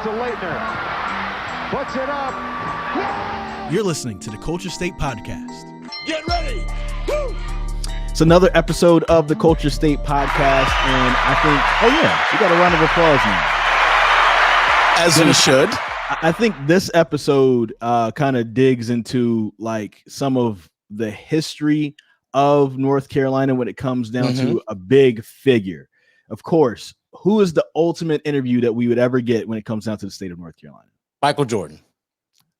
to Leitner. Puts it up. You're listening to the Culture State Podcast. Get ready. Woo! It's another episode of the Culture State Podcast, and I think, oh yeah, we got a round of applause now. As we should. I think this episode kind of digs into like some of the history of North Carolina when it comes down to a big figure. Of course, who is the ultimate interview that we would ever get when it comes down to the state of North Carolina? Michael Jordan.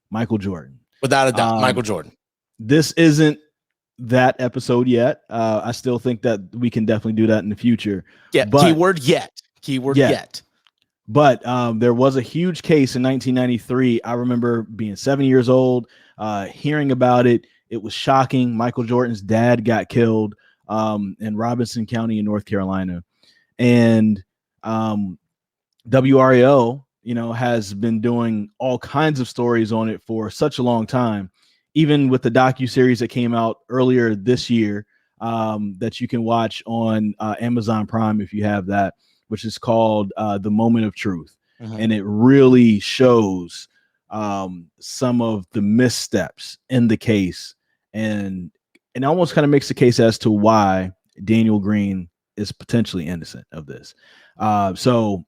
Michael Jordan. Without a doubt, Michael Jordan. This isn't that episode yet. I still think that we can definitely do that in the future. Yeah, but, keyword yet. Keyword yet. But there was a huge case in 1993. I remember being 7 years old, hearing about it. It was shocking. Michael Jordan's dad got killed in Robinson County in North Carolina. And WRAL, has been doing all kinds of stories on it for such a long time, even with the docuseries that came out earlier this year that you can watch on Amazon Prime if you have that, which is called The Moment of Truth. And it really shows some of the missteps in the case and almost kind of makes the case as to why Daniel Green is potentially innocent of this. So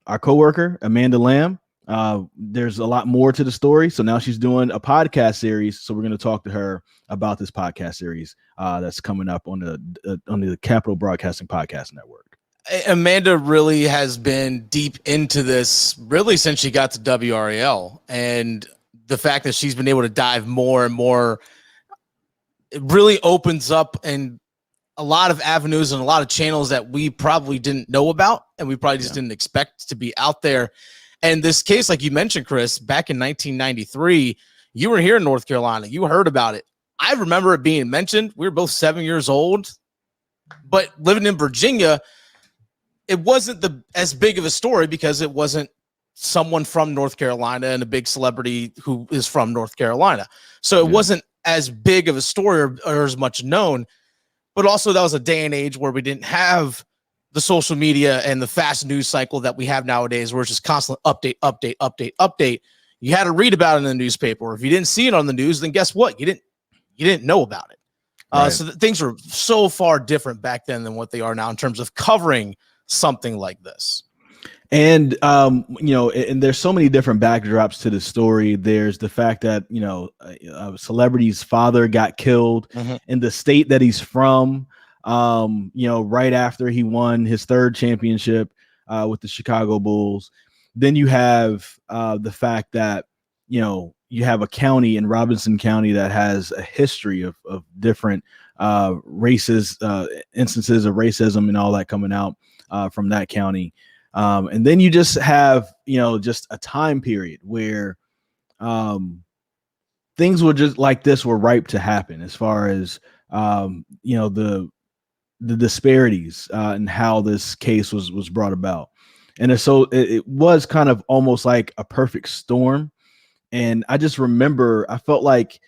our coworker, Amanda Lamb, there's a lot more to the story. So now she's doing a podcast series. So we're going to talk to her about this podcast series that's coming up on the Capital Broadcasting Podcast Network. Amanda really has been deep into this really since she got to WRAL, and the fact that she's been able to dive more and more, it really opens up and a lot of avenues and a lot of channels that we probably didn't know about and we probably just didn't expect to be out there. And this case, like you mentioned, Chris, back in 1993, you were here in North Carolina. You heard about it. I remember it being mentioned. We were both 7 years old, but living in Virginia, it wasn't as big of a story because it wasn't someone from North Carolina and a big celebrity who is from North Carolina. So it wasn't as big of a story or as much known. But also that was a day and age where we didn't have the social media and the fast news cycle that we have nowadays, where it's just constant update. You had to read about it in the newspaper. Or if you didn't see it on the news, then guess what? You didn't know about it. Right. So things were so far different back then than what they are now in terms of covering something like this. And, and there's so many different backdrops to the story. There's the fact that, a celebrity's father got killed in the state that he's from, right after he won his third championship with the Chicago Bulls. Then you have the fact that, you have a county in Robinson County that has a history of different instances of racism and all that coming out from that county. And then you just have, just a time period where things were just like this were ripe to happen as far as, the disparities and how this case was brought about. And so it was kind of almost like a perfect storm. And I just remember, I felt like,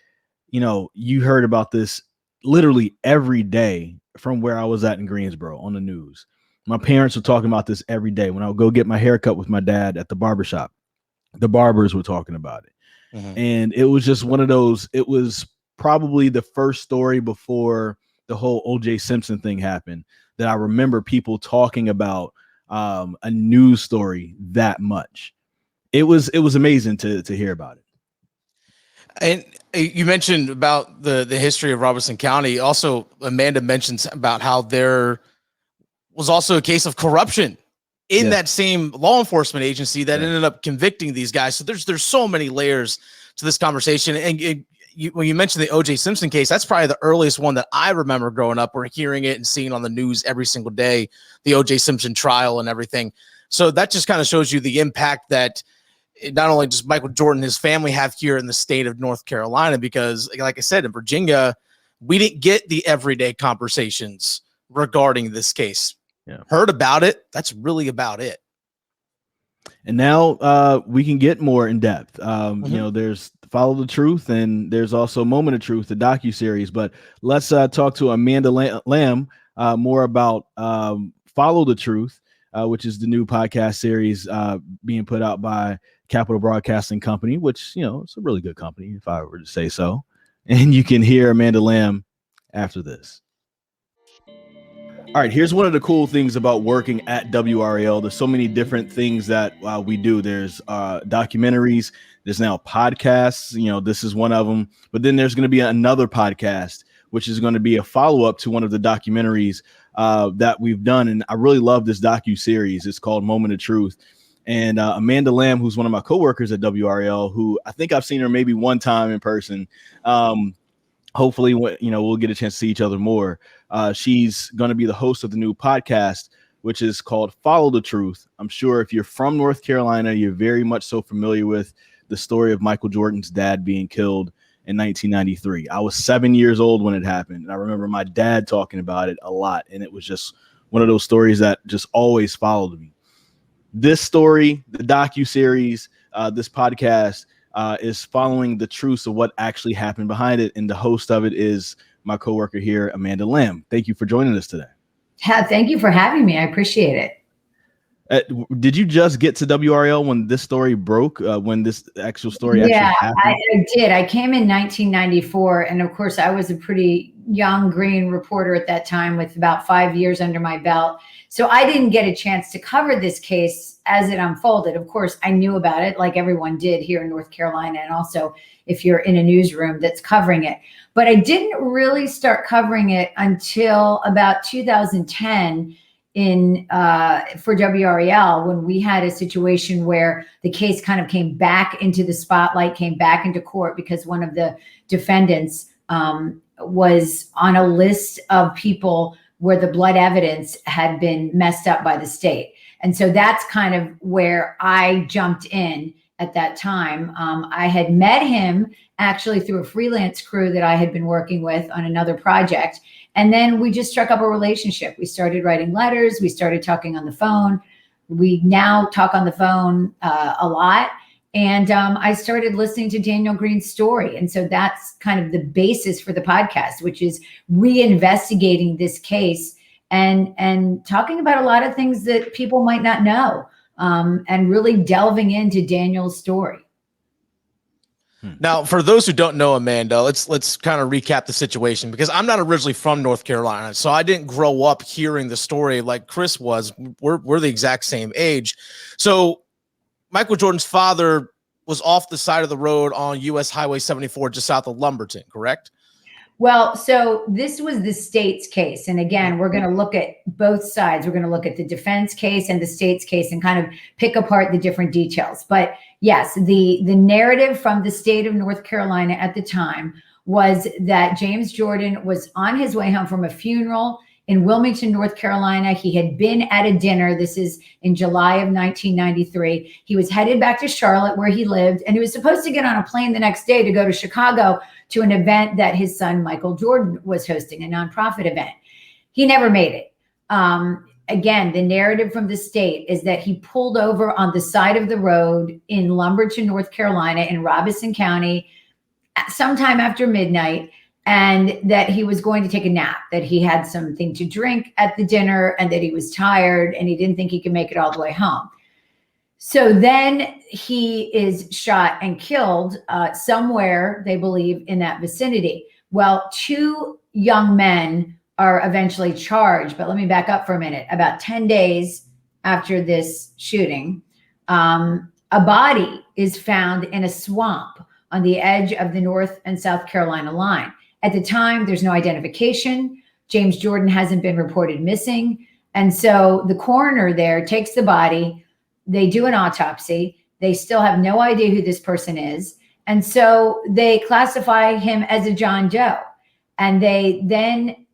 you heard about this literally every day from where I was at in Greensboro on the news. My parents were talking about this every day. When I would go get my haircut with my dad at the barbershop, the barbers were talking about it. And it was just one of those, it was probably the first story before the whole O.J. Simpson thing happened that I remember people talking about a news story that much. It was amazing to hear about it. And you mentioned about the history of Robinson County. Also, Amanda mentions about how there was also a case of corruption in that same law enforcement agency that ended up convicting these guys. So there's so many layers to this conversation. And when you mentioned the O.J. Simpson case, that's probably the earliest one that I remember growing up, or hearing it and seeing on the news every single day, the O.J. Simpson trial and everything. So that just kind of shows you the impact that not only does Michael Jordan and his family have here in the state of North Carolina, because like I said, in Virginia, we didn't get the everyday conversations regarding this case. Heard about it. That's really about it. And now we can get more in depth. There's Follow the Truth, and there's also Moment of Truth, the docuseries. But let's talk to Amanda Lamb more about Follow the Truth. which is the new podcast series being put out by Capital Broadcasting Company, which, it's a really good company, if I were to say so. And you can hear Amanda Lamb after this. All right, here's one of the cool things about working at WRAL. There's so many different things that we do. There's documentaries. There's now podcasts. This is one of them. But then there's going to be another podcast, which is going to be a follow-up to one of the documentaries that we've done. And I really love this docu-series. It's called Moment of Truth. And Amanda Lamb, who's one of my coworkers at WRAL, who I think I've seen her maybe one time in person. Hopefully, we'll get a chance to see each other more. She's going to be the host of the new podcast, which is called Follow the Truth. I'm sure if you're from North Carolina, you're very much so familiar with the story of Michael Jordan's dad being killed in 1993. I was 7 years old when it happened. And I remember my dad talking about it a lot. And it was just one of those stories that just always followed me. This story, the docuseries, this podcast, is following the truths of what actually happened behind it. And the host of it is my coworker here, Amanda Lamb. Thank you for joining us today. Thank you for having me. I appreciate it. Did you just get to WRAL when this story broke, when this actual story actually happened? I did. I came in 1994. And of course, I was a pretty young green reporter at that time with about 5 years under my belt. So I didn't get a chance to cover this case as it unfolded. Of course, I knew about it like everyone did here in North Carolina. And also if you're in a newsroom that's covering it. But I didn't really start covering it until about 2010 for WRAL, when we had a situation where the case kind of came back into the spotlight, came back into court because one of the defendants was on a list of people where the blood evidence had been messed up by the state. And so that's kind of where I jumped in at that time. I had met him actually through a freelance crew that I had been working with on another project. And then we just struck up a relationship. We started writing letters. We started talking on the phone. We now talk on the phone a lot. And I started listening to Daniel Green's story. And so that's kind of the basis for the podcast, which is reinvestigating this case and talking about a lot of things that people might not know, and really delving into Daniel's story. Now, for those who don't know Amanda, let's kind of recap the situation, because I'm not originally from North Carolina, so I didn't grow up hearing the story like Chris was. We're the exact same age. So Michael Jordan's father was off the side of the road on US Highway 74 just south of Lumberton, correct? Well, so this was the state's case. And again, we're going to look at both sides. We're going to look at the defense case and the state's case and kind of pick apart the different details. But yes, the narrative from the state of North Carolina at the time was that James Jordan was on his way home from a funeral in Wilmington, North Carolina. He had been at a dinner. This is in July of 1993. He was headed back to Charlotte where he lived, and he was supposed to get on a plane the next day to go to Chicago to an event that his son, Michael Jordan, was hosting, a nonprofit event. He never made it. Again, the narrative from the state is that he pulled over on the side of the road in Lumberton, North Carolina, in Robeson County, sometime after midnight, and that he was going to take a nap, that he had something to drink at the dinner, and that he was tired, and he didn't think he could make it all the way home. So then he is shot and killed somewhere, they believe, in that vicinity. Well, two young men are eventually charged, but let me back up for a minute. About 10 days after this shooting, a body is found in a swamp on the edge of the North and South Carolina line. At the time, there's no identification. James Jordan hasn't been reported missing. And so the coroner there takes the body, they do an autopsy. They still have no idea who this person is. And so they classify him as a John Doe. And they then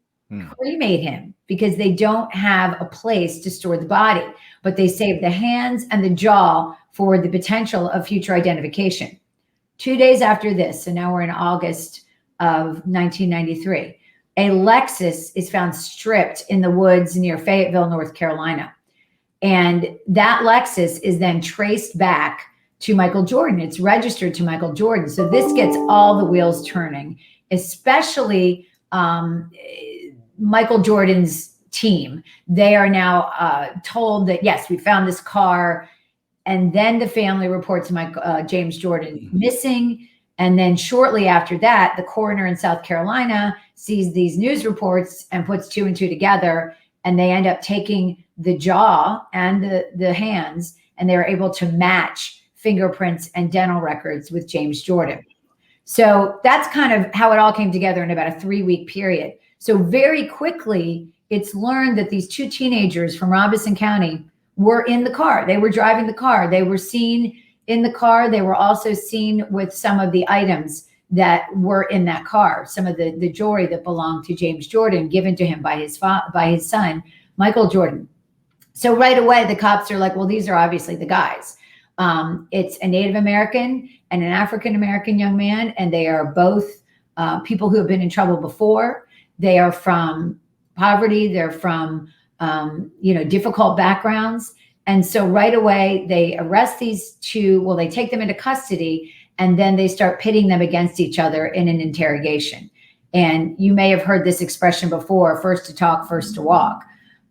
cremate him because they don't have a place to store the body, but they save the hands and the jaw for the potential of future identification. 2 days after this, so now we're in August of 1993, a Lexus is found stripped in the woods near Fayetteville, North Carolina. And that Lexus is then traced back to Michael Jordan. It's registered to Michael Jordan. So this gets all the wheels turning, especially Michael Jordan's team. They are now told that, yes, we found this car. And then the family reports James Jordan missing. And then shortly after that, the coroner in South Carolina sees these news reports and puts two and two together. And they end up taking the jaw and the hands, and they're able to match fingerprints and dental records with James Jordan. So that's kind of how it all came together in about a 3-week period. So very quickly, it's learned that these two teenagers from Robeson County were in the car. They were driving the car. They were seen in the car. They were also seen with some of the items that were in that car, some of the jewelry that belonged to James Jordan, given to him by his son, Michael Jordan. So right away, the cops are like, well, these are obviously the guys. It's a Native American and an African-American young man, and they are both people who have been in trouble before. They are from poverty. They're from, difficult backgrounds. And so right away, they arrest these two. Well, they take them into custody, and then they start pitting them against each other in an interrogation. And you may have heard this expression before, first to talk, first to walk.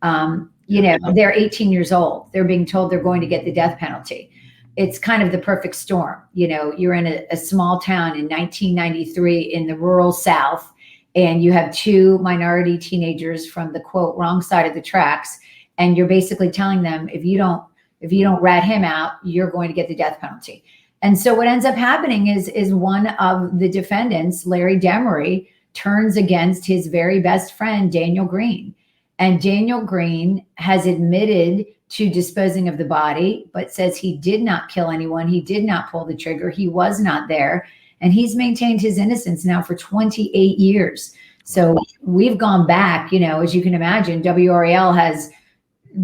They're 18 years old. They're being told they're going to get the death penalty. It's kind of the perfect storm. You're in a small town in 1993 in the rural South, and you have two minority teenagers from the, quote, wrong side of the tracks. And you're basically telling them, if you don't rat him out, you're going to get the death penalty. And so what ends up happening is one of the defendants, Larry Demery, turns against his very best friend, Daniel Green. And Daniel Green has admitted to disposing of the body, but says he did not kill anyone. He did not pull the trigger. He was not there. And he's maintained his innocence now for 28 years. So we've gone back, as you can imagine, WRAL has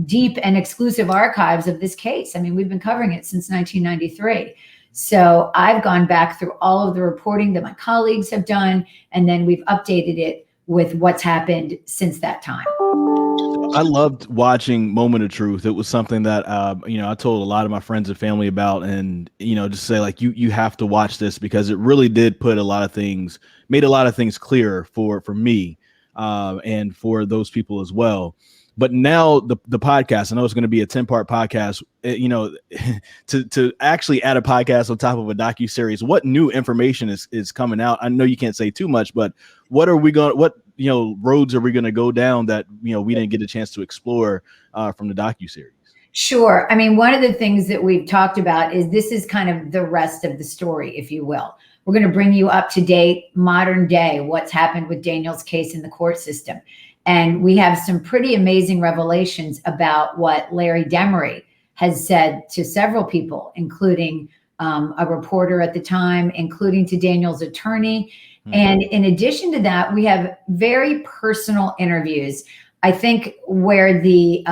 deep and exclusive archives of this case. I mean, we've been covering it since 1993. So I've gone back through all of the reporting that my colleagues have done, and then we've updated it with what's happened since that time. I loved watching Moment of Truth. It was something that, I told a lot of my friends and family about, and, just say like, you have to watch this, because it really did put made a lot of things clear for me and for those people as well. But now the podcast, I know it's going to be a 10-part podcast, to actually add a podcast on top of a docuseries, what new information is coming out? I know you can't say too much, but what roads are we going to go down that, we didn't get a chance to explore from the docuseries? Sure. I mean, one of the things that we've talked about is this is kind of the rest of the story, if you will. We're going to bring you up to date, modern day, what's happened with Daniel's case in the court system. And we have some pretty amazing revelations about what Larry Demery has said to several people, including a reporter at the time, including to Daniel's attorney. Mm-hmm. And in addition to that, we have very personal interviews. I think where the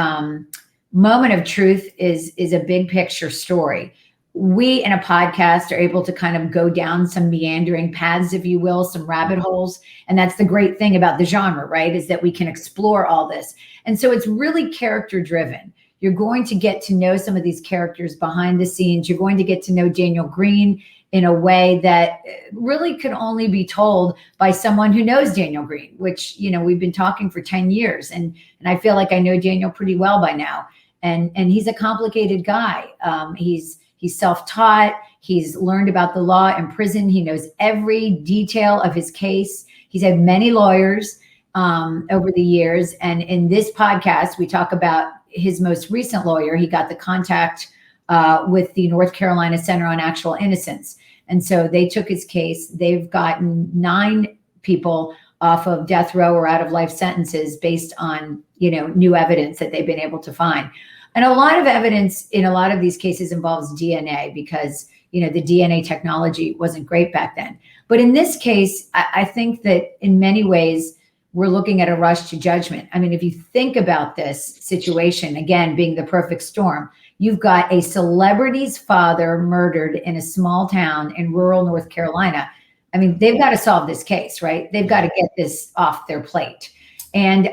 Moment of Truth is a big picture story. We in a podcast are able to kind of go down some meandering paths, if you will, some rabbit holes. And that's the great thing about the genre, right? Is that we can explore all this. And so it's really character driven. You're going to get to know some of these characters behind the scenes. You're going to get to know Daniel Green in a way that really could only be told by someone who knows Daniel Green, which, we've been talking for 10 years. And I feel like I know Daniel pretty well by now. And he's a complicated guy. He's self-taught. He's learned about the law in prison. He knows every detail of his case. He's had many lawyers over the years. And in this podcast, we talk about his most recent lawyer. He got the contact with the North Carolina Center on Actual Innocence. And so they took his case. They've gotten 9 people off of death row or out of life sentences based on, new evidence that they've been able to find. And a lot of evidence in a lot of these cases involves DNA because, the DNA technology wasn't great back then. But in this case, I think that in many ways, we're looking at a rush to judgment. I mean, if you think about this situation, again, being the perfect storm, you've got a celebrity's father murdered in a small town in rural North Carolina. I mean, they've got to solve this case, right? They've got to get this off their plate. And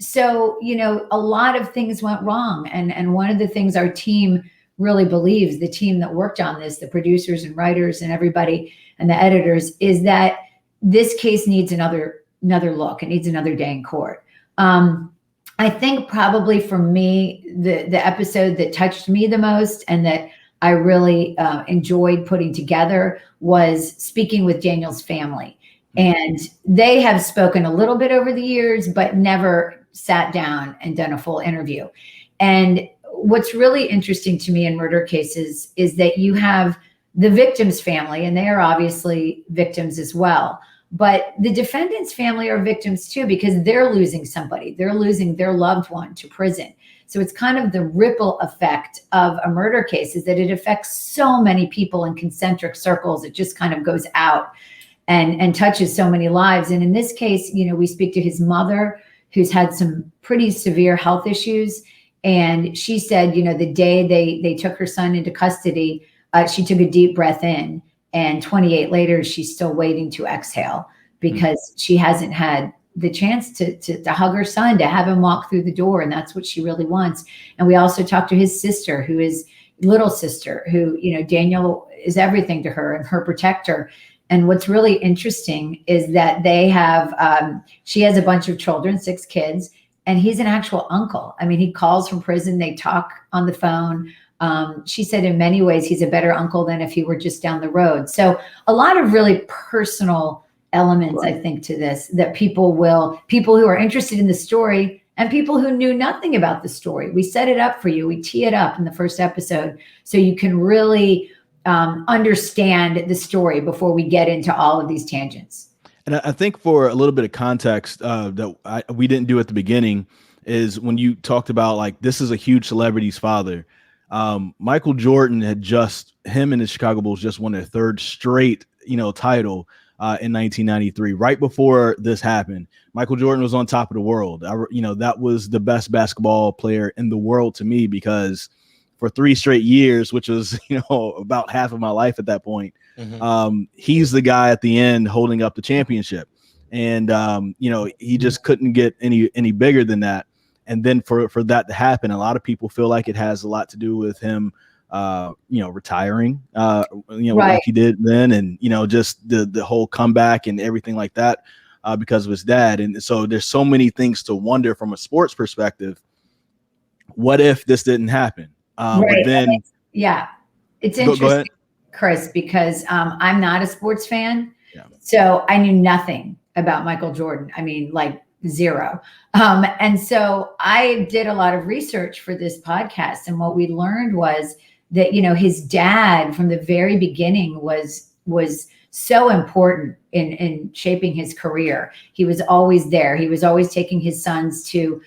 so, a lot of things went wrong. And one of the things our team really believes, the team that worked on this, the producers and writers and everybody and the editors, is that this case needs another look. It needs another day in court. I think probably for me, the episode that touched me the most and that I really enjoyed putting together was speaking with Daniel's family. And they have spoken a little bit over the years, but never sat down and done a full interview. And what's really interesting to me in murder cases is that you have the victim's family, and they are obviously victims as well. But the defendant's family are victims too, because they're losing somebody. They're losing their loved one to prison. So it's kind of the ripple effect of a murder case, is that it affects so many people in concentric circles. It just kind of goes out and touches so many lives. And in this case, we speak to his mother, who's had some pretty severe health issues. And she said, the day they took her son into custody, she took a deep breath in. And 28 later, she's still waiting to exhale because she hasn't had the chance to hug her son, to have him walk through the door. And that's what she really wants. And we also talked to his sister, who is little sister, who, Daniel is everything to her and her protector. And what's really interesting is that they have, she has a bunch of children, 6 kids, and he's an actual uncle. I mean, he calls from prison. They talk on the phone. She said in many ways, he's a better uncle than if he were just down the road. So a lot of really personal elements, I think, to this, that people who are interested in the story and people who knew nothing about the story. We set it up for you. We tee it up in the first episode so you can really understand the story before we get into all of these tangents. And I think for a little bit of context that we didn't do at the beginning is when you talked about, like, this is a huge celebrity's father. Michael Jordan him and the Chicago Bulls just won their 3rd straight, title in 1993. Right before this happened, Michael Jordan was on top of the world. That was the best basketball player in the world to me, because for 3 straight years, which was, about half of my life at that point, he's the guy at the end holding up the championship. And, he just couldn't get any bigger than that. And then for that to happen, a lot of people feel like it has a lot to do with him, retiring, right, like he did then. And, just the whole comeback and everything like that because of his dad. And so there's so many things to wonder from a sports perspective. What if this didn't happen? Right. But then, it's interesting, Chris, because I'm not a sports fan. Yeah. So I knew nothing about Michael Jordan. I mean, like, zero. And so I did a lot of research for this podcast. And what we learned was that, his dad from the very beginning was so important in shaping his career. He was always there. He was always taking his sons to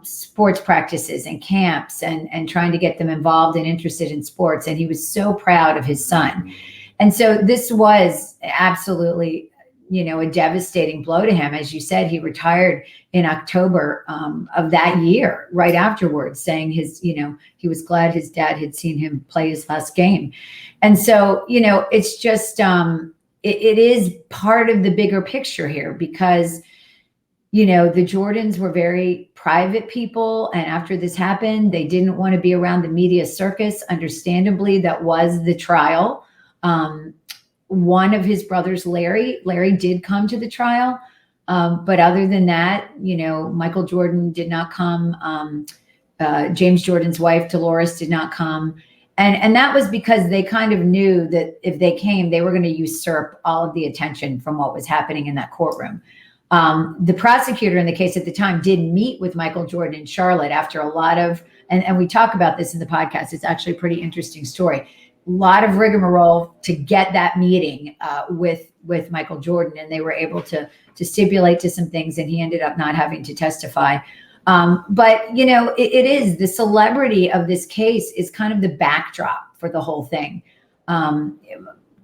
sports practices and camps and trying to get them involved and interested in sports. And he was so proud of his son. And so this was absolutely, a devastating blow to him. As you said, he retired in October of that year, right afterwards, saying he was glad his dad had seen him play his last game. And so, it's just, it is part of the bigger picture here, because, the Jordans were very private people. And after this happened, they didn't want to be around the media circus. Understandably, that was the trial. One of his brothers, Larry did come to the trial. But other than that, Michael Jordan did not come. James Jordan's wife, Dolores, did not come. And that was because they kind of knew that if they came, they were going to usurp all of the attention from what was happening in that courtroom. The prosecutor in the case at the time did meet with Michael Jordan in Charlotte after a lot of, and we talk about this in the podcast. It's actually a pretty interesting story. A lot of rigmarole to get that meeting with Michael Jordan, and they were able to stipulate to some things, and he ended up not having to testify. But it is the celebrity of this case is kind of the backdrop for the whole thing. When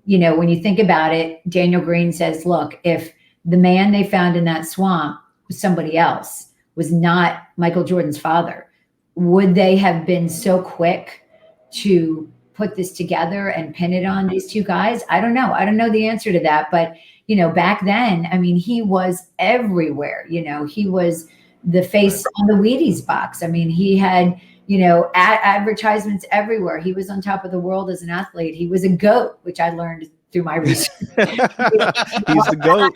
you think about it, Daniel Green says, look, if the man they found in that swamp was somebody else, was not Michael Jordan's father, would they have been so quick to put this together and pin it on these 2 guys? I don't know. I don't know the answer to that. But, back then, I mean, he was everywhere. He was the face on the Wheaties box. I mean, he had, advertisements everywhere. He was on top of the world as an athlete. He was a GOAT, which I learned through my research. He's the GOAT.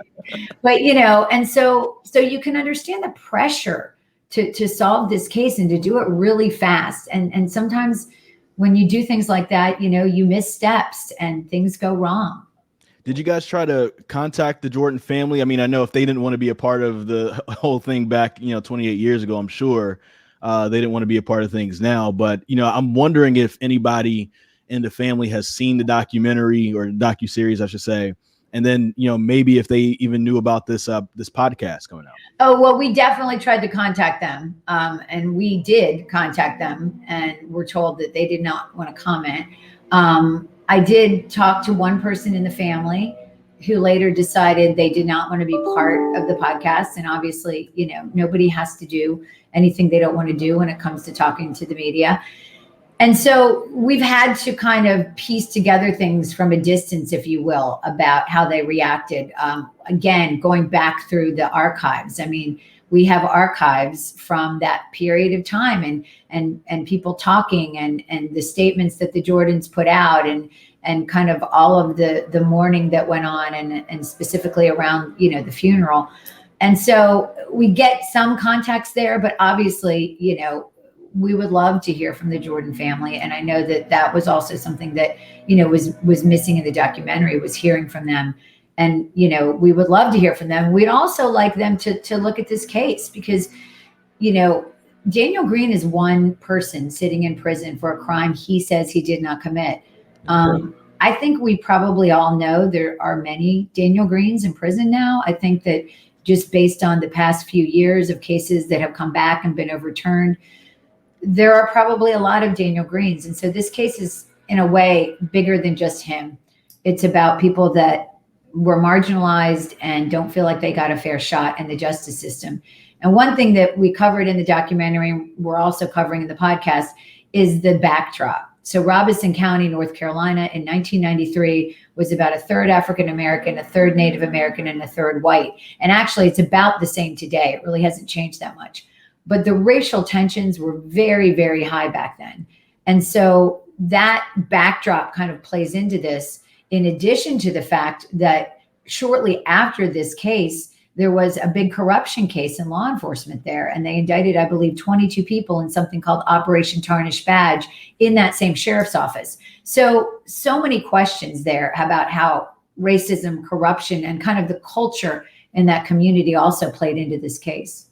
But, and so you can understand the pressure to solve this case and to do it really fast. And sometimes when you do things like that, you miss steps and things go wrong. Did you guys try to contact the Jordan family? I mean, I know if they didn't want to be a part of the whole thing back, 28 years ago, I'm sure they didn't want to be a part of things now. But, I'm wondering if anybody in the family has seen the documentary or docuseries, I should say. And then, maybe if they even knew about this podcast coming out. Oh, well, we definitely tried to contact them. And we did contact them, and we're told that they did not want to comment. I did talk to one person in the family who later decided they did not want to be part of the podcast. And obviously, nobody has to do anything they don't want to do when it comes to talking to the media. And so we've had to kind of piece together things from a distance, if you will, about how they reacted. Again, going back through the archives. I mean, we have archives from that period of time and people talking and the statements that the Jordans put out and kind of all of the mourning that went on and specifically around, the funeral. And so we get some context there, but obviously, we would love to hear from the Jordan family. And I know that was also something that, was missing in the documentary, was hearing from them. And, we would love to hear from them. We'd also like them to look at this case because, Daniel Green is one person sitting in prison for a crime he says he did not commit. I think we probably all know there are many Daniel Greens in prison now. I think that just based on the past few years of cases that have come back and been overturned, there are probably a lot of Daniel Greens. And so this case is in a way bigger than just him. It's about people that were marginalized and don't feel like they got a fair shot in the justice system. And one thing that we covered in the documentary, and we're also covering in the podcast, is the backdrop. So Robeson County, North Carolina in 1993 was about a third African-American, a third Native American, and a third white. And actually it's about the same today. It really hasn't changed that much. But the racial tensions were very, very high back then. And so that backdrop kind of plays into this, in addition to the fact that shortly after this case, there was a big corruption case in law enforcement there. And they indicted, I believe, 22 people in something called Operation Tarnished Badge in that same sheriff's office. So many questions there about how racism, corruption, and kind of the culture in that community also played into this case.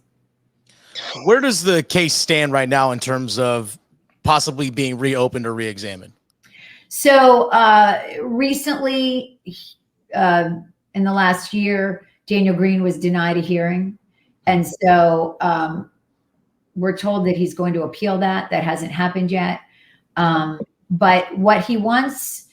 Where does the case stand right now in terms of possibly being reopened or reexamined? So recently, in the last year, Daniel Green was denied a hearing. And so we're told that he's going to appeal that. That hasn't happened yet. But what he wants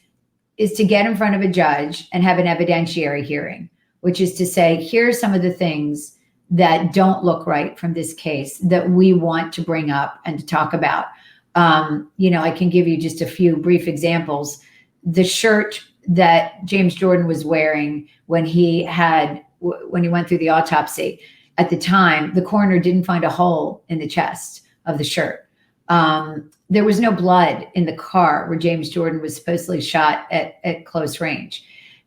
is to get in front of a judge and have an evidentiary hearing, which is to say, here are some of the things that don't look right from this case that we want to bring up and to talk about. I can give you just a few brief examples. The shirt that James Jordan was wearing when he went through the autopsy, at the time, the coroner didn't find a hole in the chest of the shirt. There was no blood in the car where James Jordan was supposedly shot at close range.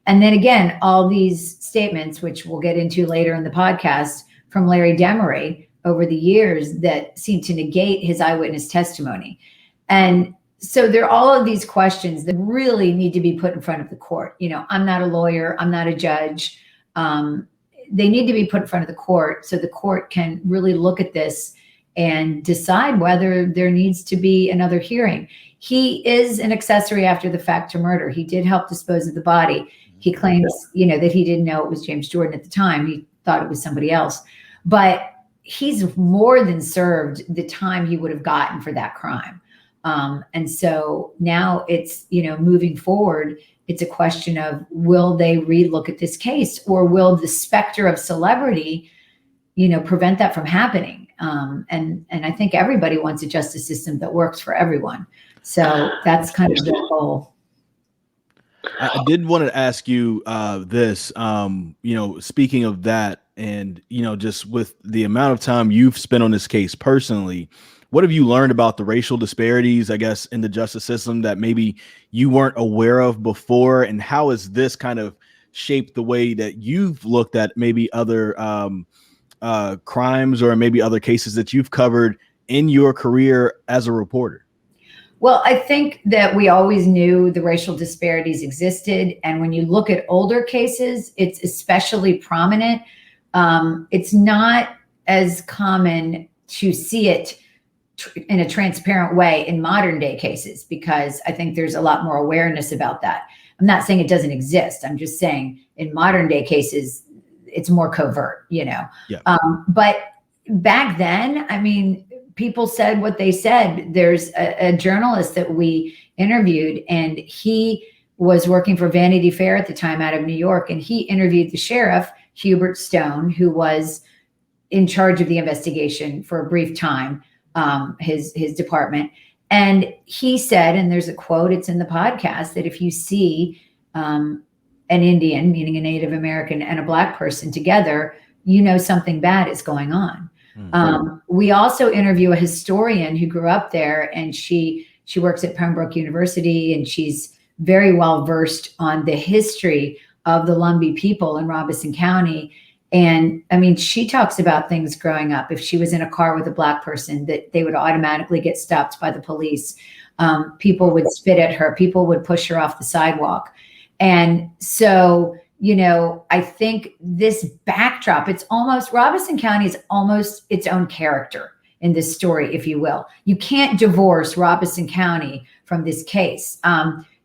And then again, all these statements, which we'll get into later in the podcast, from Larry Demery over the years that seem to negate his eyewitness testimony. And so there are all of these questions that really need to be put in front of the court. I'm not a lawyer. I'm not a judge. They need to be put in front of the court so the court can really look at this and decide whether there needs to be another hearing. He is an accessory after the fact to murder. He did help dispose of the body. He claims, that he didn't know it was James Jordan at the time. He thought it was somebody else. But he's more than served the time he would have gotten for that crime. And so now it's, moving forward, it's a question of, will they relook at this case, or will the specter of celebrity, prevent that from happening? And I think everybody wants a justice system that works for everyone. So that's kind of the goal. I did want to ask you this, speaking of that, and, just with the amount of time you've spent on this case personally, what have you learned about the racial disparities, I guess, in the justice system that maybe you weren't aware of before? And how has this kind of shaped the way that you've looked at maybe other, crimes or maybe other cases that you've covered in your career as a reporter? Well, I think that we always knew the racial disparities existed. And when you look at older cases, it's especially prominent. It's not as common to see it in a transparent way in modern day cases, because I think there's a lot more awareness about that. I'm not saying it doesn't exist. I'm just saying in modern day cases, it's more covert, Yeah. But back then, I mean, people said what they said. There's a journalist that we interviewed, and he was working for Vanity Fair at the time out of New York. And he interviewed the sheriff, Hubert Stone, who was in charge of the investigation for a brief time, his department. And he said, and there's a quote, it's in the podcast, that if you see an Indian, meaning a Native American, and a Black person together, something bad is going on. We also interview a historian who grew up there, and she works at Pembroke University, and she's very well versed on the history of the Lumbee people in Robeson County. And I mean, she talks about things growing up. If she was in a car with a Black person, that they would automatically get stopped by the police. People would spit at her. People would push her off the sidewalk. And so, I think this backdrop, Robeson County is almost its own character in this story, if you will. You can't divorce Robeson County from this case.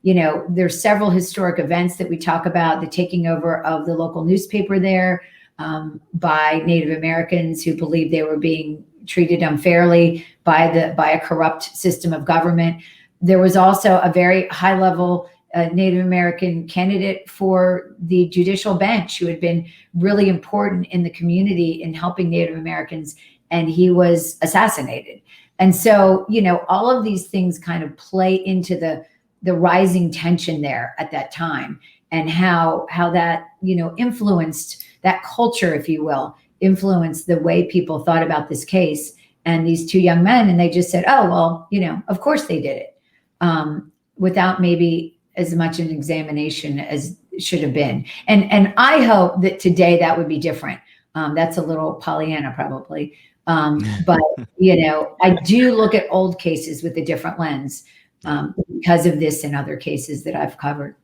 There's several historic events that we talk about, the taking over of the local newspaper there by Native Americans who believed they were being treated unfairly by a corrupt system of government. There was also a very high level Native American candidate for the judicial bench who had been really important in the community in helping Native Americans, and he was assassinated. And so, all of these things kind of play into the rising tension there at that time, and how that, influenced that culture, if you will, influenced the way people thought about this case. And these two young men, and they just said, oh, well, of course they did it, without maybe as much an examination as should have been. And I hope that today that would be different. That's a little Pollyanna probably. But, I do look at old cases with a different lens because of this and other cases that I've covered.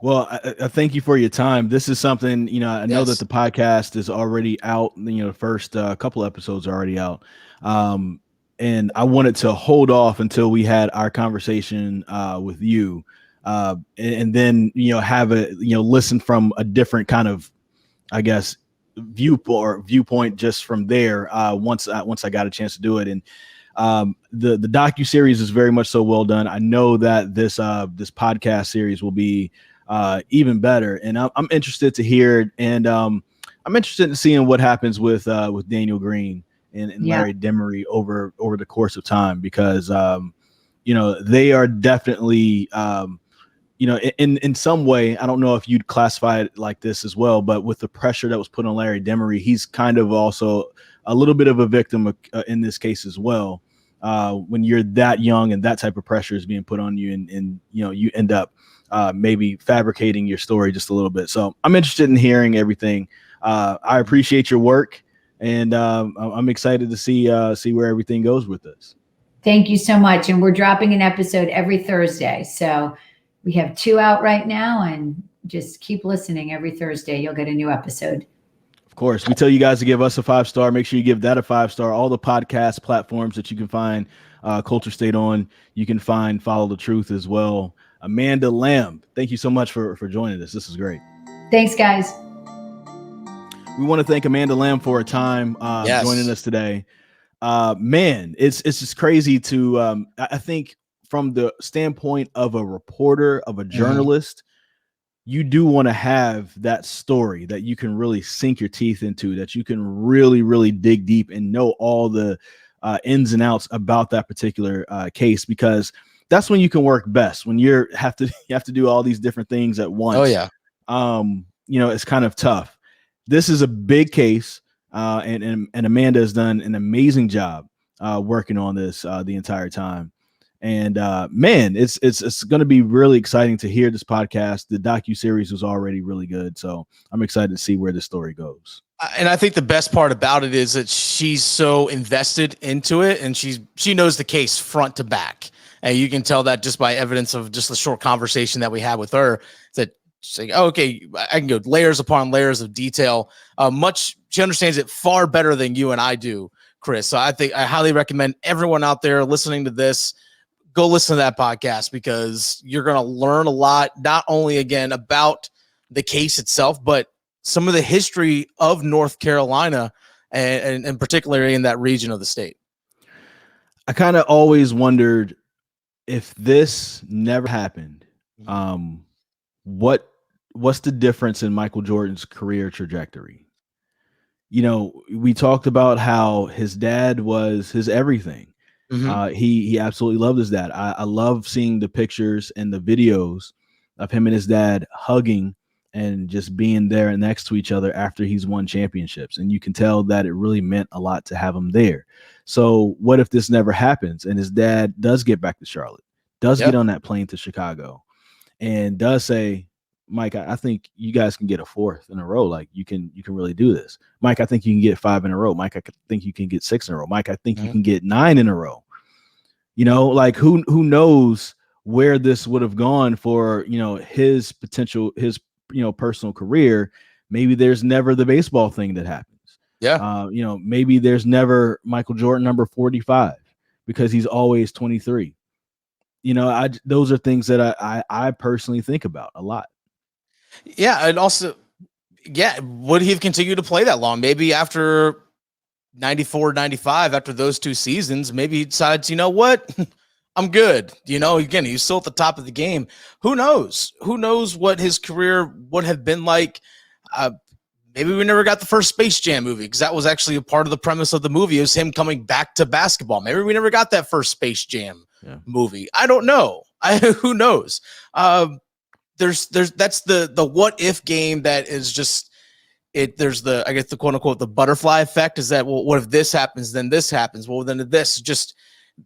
Well, I thank you for your time. This is something, I know that the podcast is already out. The first couple episodes are already out. And I wanted to hold off until we had our conversation with you, and then have listen from a different kind of, I guess, viewpoint just from there. Once I got a chance to do it, and the docuseries is very much so well done. I know that this podcast series will be even better, and I'm interested to hear it, and I'm interested in seeing what happens with Daniel Green and Larry Demery over the course of time, because they are definitely in some way, I don't know if you'd classify it like this as well, but with the pressure that was put on Larry Demery, he's kind of also a little bit of a victim in this case as well. When you're that young and that type of pressure is being put on you, and you end up maybe fabricating your story just a little bit. So I'm interested in hearing everything. I appreciate your work. And I'm excited to see where everything goes with this. Thank you so much. And we're dropping an episode every Thursday. So we have 2 out right now, and just keep listening. Every Thursday, you'll get a new episode. Of course, we tell you guys to give us a 5-star. Make sure you give that a 5-star. All the podcast platforms that you can find Culture State on, you can find Follow the Truth as well. Amanda Lamb, thank you so much for joining us. This is great. Thanks, guys. We want to thank Amanda Lamb for her time joining us today. Man, it's just crazy to I think from the standpoint of a reporter, of a journalist, you do want to have that story that you can really sink your teeth into, that you can really, really dig deep and know all the ins and outs about that particular case, because that's when you can work best, when you have to do all these different things at once. Oh yeah. It's kind of tough. This is a big case, and Amanda has done an amazing job working on this the entire time. And man, it's going to be really exciting to hear this podcast. The docuseries was already really good, so I'm excited to see where this story goes. And I think the best part about it is that she's so invested into it, and she knows the case front to back. And you can tell that just by evidence of just the short conversation that we had with her, that she's like, oh, okay, I can go layers upon layers of detail. She understands it far better than you and I do, Chris. So I highly recommend everyone out there listening to this, go listen to that podcast, because you're going to learn a lot, not only again about the case itself, but some of the history of North Carolina and particularly in that region of the state. I kind of always wondered, if this never happened, what's the difference in Michael Jordan's career trajectory? You know, we talked about how his dad was his everything. He absolutely loved his dad. I love seeing the pictures and the videos of him and his dad hugging and just being there next to each other after he's won championships. And you can tell that it really meant a lot to have him there. So what if this never happens and his dad does get back to Charlotte, does get on that plane to Chicago, and does say, Mike, I think you guys can get a 4th in a row. Like you can really do this. Mike, I think you can get 5 in a row. Mike, I think you can get 6 in a row. Mike, I think you can get 9 in a row. You know, like who knows where this would have gone for, you know, his potential, his, you know, personal career. Maybe there's never the baseball thing that happens. You know, maybe there's never Michael Jordan number 45 because he's always 23. You know, those are things that I personally think about a lot. Yeah. And also, would he have continued to play that long? Maybe after 94, 95, after those 2 seasons, maybe he decides, you know what, I'm good. You know, again, he's still at the top of the game. Who knows? Who knows what his career would have been like? Maybe we never got the first Space Jam movie, because that was actually a part of the premise of the movie, is him coming back to basketball. Maybe we never got that first Space Jam movie. I don't know. Who knows? That's the what if game that is just it. There's the, I guess, the quote unquote the butterfly effect, is that, well, what if this happens, then this happens? Well, then this just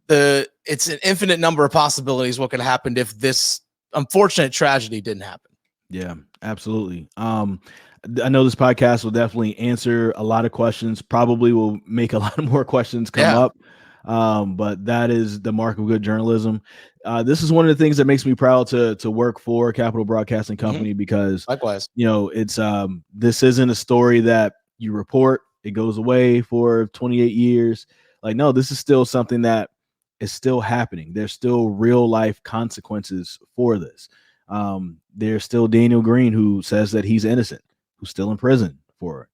it's an infinite number of possibilities what could have happened if this unfortunate tragedy didn't happen. Yeah, absolutely. I know this podcast will definitely answer a lot of questions, probably will make a lot more questions come up. But that is the mark of good journalism. This is one of the things that makes me proud to work for Capital Broadcasting Company, because likewise, you know, it's this isn't a story that you report, it goes away for 28 years. Like, no, this is still something that is still happening. There's still real life consequences for this. There's still Daniel Green, who says that he's innocent, who's still in prison for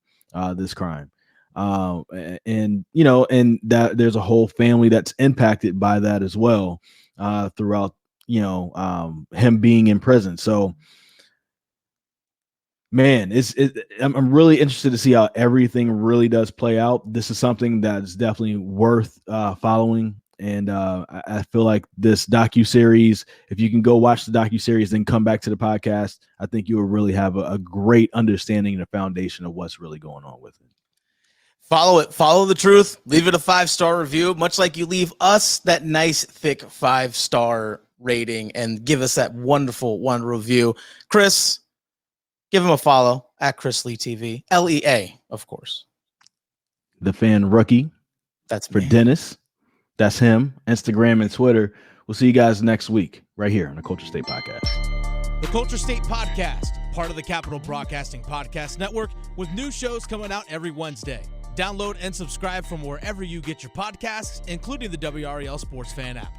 this crime. And, you know, and that there's a whole family that's impacted by that as well, throughout, you know, him being in prison. So, man, I'm really interested to see how everything really does play out. This is something that's definitely worth following. And I feel like this docuseries, if you can go watch the docuseries, then come back to the podcast, I think you will really have a great understanding and a foundation of what's really going on with it. Follow it. Follow the truth. Leave it a 5-star review, much like you leave us that nice, thick 5-star rating, and give us that wonderful one review. Chris, give him a follow at Chris Lee TV, LEA, of course. The Fan Rookie. That's for me. Dennis. That's him. Instagram and Twitter. We'll see you guys next week right here on the Culture State Podcast. The Culture State Podcast, part of the Capital Broadcasting Podcast Network, with new shows coming out every Wednesday. Download and subscribe from wherever you get your podcasts, including the WRAL Sports Fan app.